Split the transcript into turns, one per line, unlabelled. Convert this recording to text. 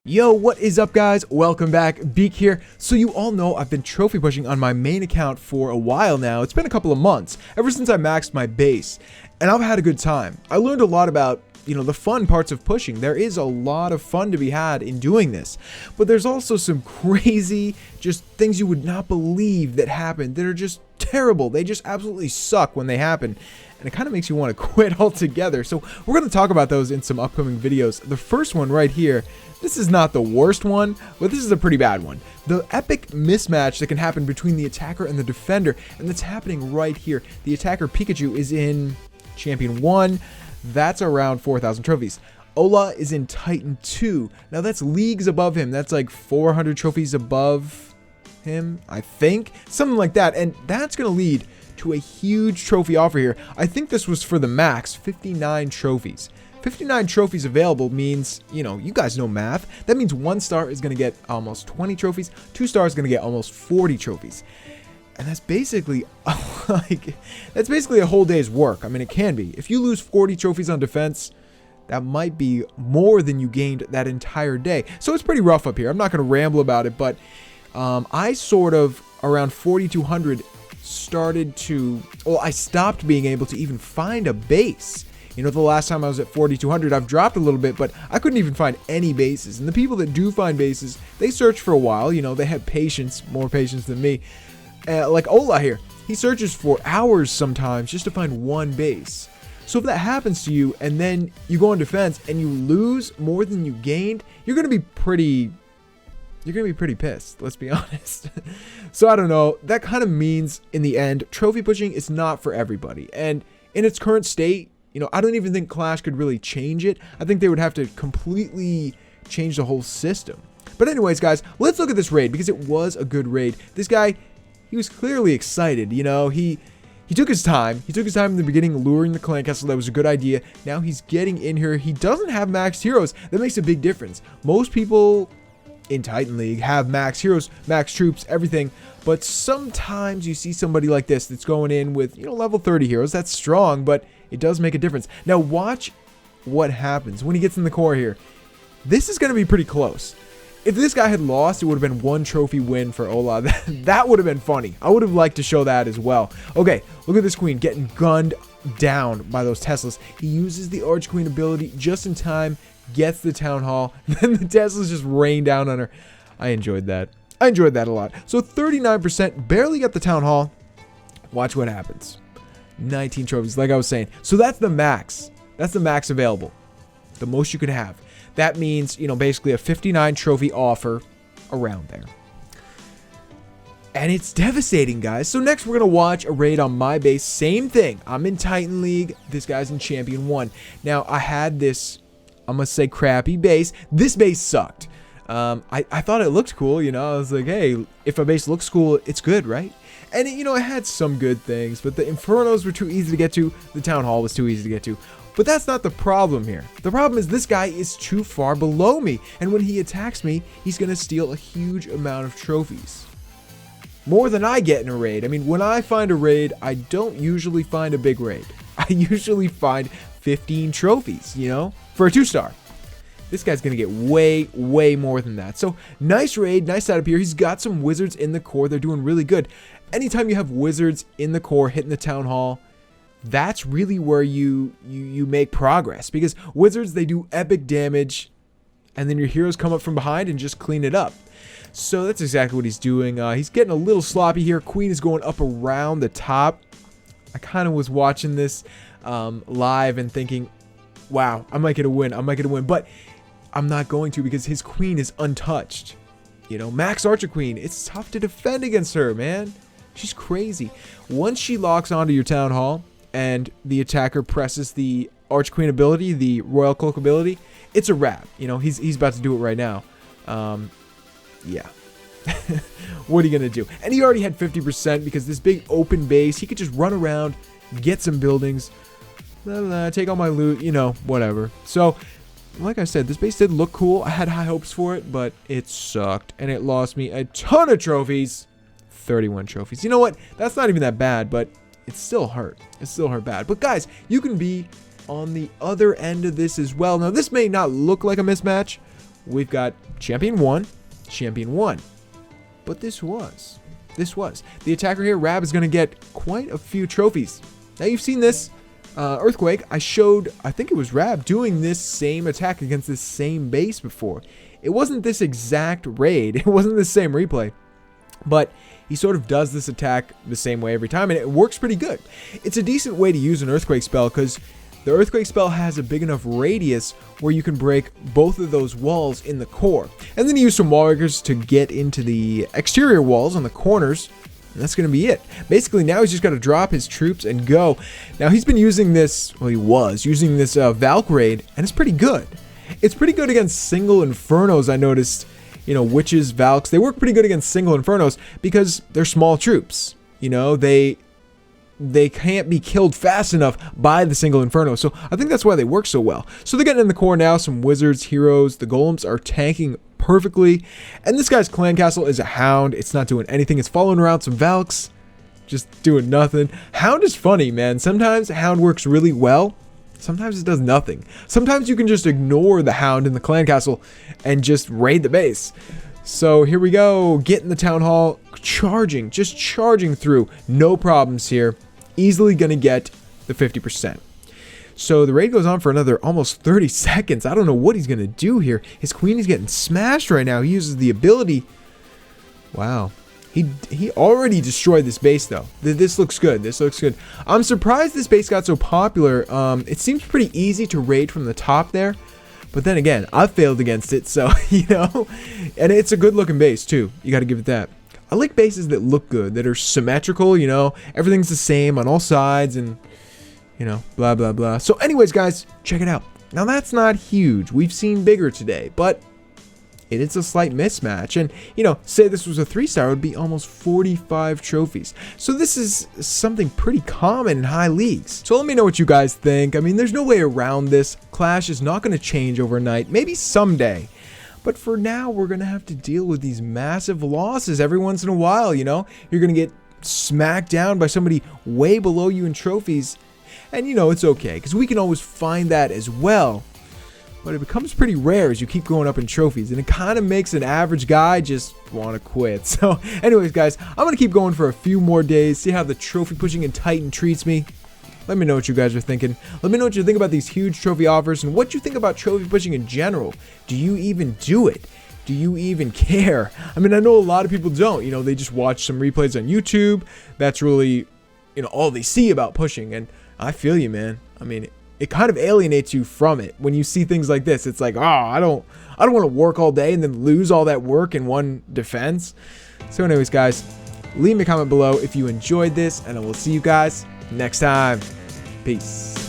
Yo, what is up guys? Welcome back, Beak here. So you all know I've been trophy pushing on my main account for a while now. It's been a couple of months, ever since I maxed my base, and I've had a good time. I learned a lot about, the fun parts of pushing. There is a lot of fun to be had in doing this, but there's also some crazy, just things you would not believe that happen that are just terrible. They just absolutely suck when they happen, and it kind of makes you want to quit altogether. So we're going to talk about those in some upcoming videos. The first one right here, this is not the worst one, but this is a pretty bad one. The epic mismatch that can happen between the attacker and the defender, and that's happening right here. The attacker Pikachu is in Champion 1. That's around 4,000 trophies. Ola is in Titan 2. Now that's leagues above him. That's like 400 trophies above him, I think. Something like that. And that's going to lead to a huge trophy offer here. I think this was for the max, 59 trophies. 59 trophies available means, you guys know math. That means 1 star is going to get almost 20 trophies. 2 stars is going to get almost 40 trophies. And that's basically a whole day's work. I mean, it can be. If you lose 40 trophies on defense, that might be more than you gained that entire day. So it's pretty rough up here. I'm not going to ramble about it, but I sort of, around 4,200, I stopped being able to even find a base. The last time I was at 4,200, I've dropped a little bit, but I couldn't even find any bases. And the people that do find bases, they search for a while. They have patience, more patience than me. Like Ola here, he searches for hours sometimes just to find one base. So if that happens to you and then you go on defense and you lose more than you gained, you're going to be pretty pissed, let's be honest. So I don't know, that kind of means in the end, trophy pushing is not for everybody. And in its current state, I don't even think Clash could really change it. I think they would have to completely change the whole system. But anyways, guys, let's look at this raid because it was a good raid. This guy, he was clearly excited. He took his time. He took his time in the beginning, luring the clan castle. That was a good idea. Now he's getting in here. He doesn't have max heroes. That makes a big difference. Most people in Titan League have max heroes, max troops, everything. But sometimes you see somebody like this that's going in with, level 30 heroes. That's strong, but it does make a difference. Now watch what happens when he gets in the core here. This is going to be pretty close. If this guy had lost, it would have been 1 trophy win for Ola. That would have been funny. I would have liked to show that as well. Okay, look at this queen getting gunned down by those Teslas. He uses the Arch Queen ability just in time, gets the Town Hall, then the Teslas just rain down on her. I enjoyed that. I enjoyed that a lot. So 39%, barely got the Town Hall. Watch what happens. 19 trophies, like I was saying. So that's the max. That's the max available. The most you could have. That means, basically a 59 trophy offer around there. And it's devastating, guys. So next we're going to watch a raid on my base. Same thing. I'm in Titan League. This guy's in Champion 1. Now, I had this, I'm going to say crappy base. This base sucked. I thought it looked cool, I was like, hey, if a base looks cool, it's good, right? And, it had some good things, but the Infernos were too easy to get to. The Town Hall was too easy to get to. But that's not the problem here. The problem is this guy is too far below me. And when he attacks me, he's going to steal a huge amount of trophies. More than I get in a raid. I mean, when I find a raid, I don't usually find a big raid. I usually find 15 trophies, for a 2-star. This guy's going to get way, way more than that. So, nice raid, nice setup here. He's got some wizards in the core. They're doing really good. Anytime you have wizards in the core hitting the Town Hall, that's really where you make progress, because wizards, they do epic damage, and then your heroes come up from behind and just clean it up. So that's exactly what he's doing. He's getting a little sloppy here. Queen is going up around the top. I kind of was watching this live and thinking, wow, I might get a win. I might get a win, but I'm not going to because his queen is untouched. Max Archer Queen, it's tough to defend against her, man. She's crazy. Once she locks onto your Town Hall, and the attacker presses the Arch Queen ability, the Royal Cloak ability, it's a wrap. He's about to do it right now. Yeah. What are you going to do? And he already had 50% because this big open base, he could just run around, get some buildings, take all my loot, whatever. So, like I said, this base did look cool. I had high hopes for it, but it sucked. And it lost me a ton of trophies. 31 trophies. You know what? That's not even that bad, but it still hurt. It still hurt bad. But guys, you can be on the other end of this as well. Now, this may not look like a mismatch. We've got champion 1, champion 1. But this was. The attacker here, Rab, is going to get quite a few trophies. Now, you've seen this. Earthquake, I showed, I think it was Rab, doing this same attack against this same base before. It wasn't this exact raid. It wasn't the same replay. But he sort of does this attack the same way every time, and it works pretty good. It's a decent way to use an Earthquake spell because the Earthquake spell has a big enough radius where you can break both of those walls in the core. And then you use some wall breakers to get into the exterior walls on the corners. And that's going to be it. Basically, now he's just got to drop his troops and go. Now, he's been using this, well, he was using this Valk raid, and it's pretty good. It's pretty good against single Infernos, I noticed. You know, Witches, Valks, they work pretty good against single Infernos because they're small troops. You know, they can't be killed fast enough by the single Inferno. So I think that's why they work so well. So they're getting in the core now. Some wizards, heroes, the golems are tanking perfectly. And this guy's clan castle is a hound. It's not doing anything. It's following around some Valks, just doing nothing. Hound is funny, man. Sometimes hound works really well. Sometimes it does nothing. Sometimes you can just ignore the hound in the clan castle and just raid the base. So here we go. Get in the town hall. Charging. Just charging through. No problems here. Easily going to get the 50%. So the raid goes on for another almost 30 seconds. I don't know what he's going to do here. His queen is getting smashed right now. He uses the ability. Wow. He already destroyed this base, though. This looks good. This looks good. I'm surprised this base got so popular. It seems pretty easy to raid from the top there. But then again, I've failed against it, so, you know. And it's a good-looking base, too. You got to give it that. I like bases that look good, that are symmetrical, you know. Everything's the same on all sides and, you know, blah, blah, blah. So anyways, guys, check it out. Now, that's not huge. We've seen bigger today, but it is a slight mismatch. And, you know, say this was a 3-star, it would be almost 45 trophies. So this is something pretty common in high leagues. So let me know what you guys think. I mean, there's no way around this. Clash is not going to change overnight. Maybe someday. But for now, we're going to have to deal with these massive losses every once in a while, you know? You're going to get smacked down by somebody way below you in trophies. And, you know, it's okay, because we can always find that as well. But it becomes pretty rare as you keep going up in trophies, and it kind of makes an average guy just want to quit. So anyways, guys, I'm going to keep going for a few more days, see how the trophy pushing in Titan treats me. Let me know what you guys are thinking. Let me know what you think about these huge trophy offers and what you think about trophy pushing in general. Do you even do it? Do you even care? I mean, I know a lot of people don't. You know, they just watch some replays on YouTube. That's really, you know, all they see about pushing. And I feel you, man. I mean, it kind of alienates you from it when you see things like this. It's like, oh, I don't want to work all day and then lose all that work in one defense. So anyways, guys, leave me a comment below if you enjoyed this, and I will see you guys next time. Peace.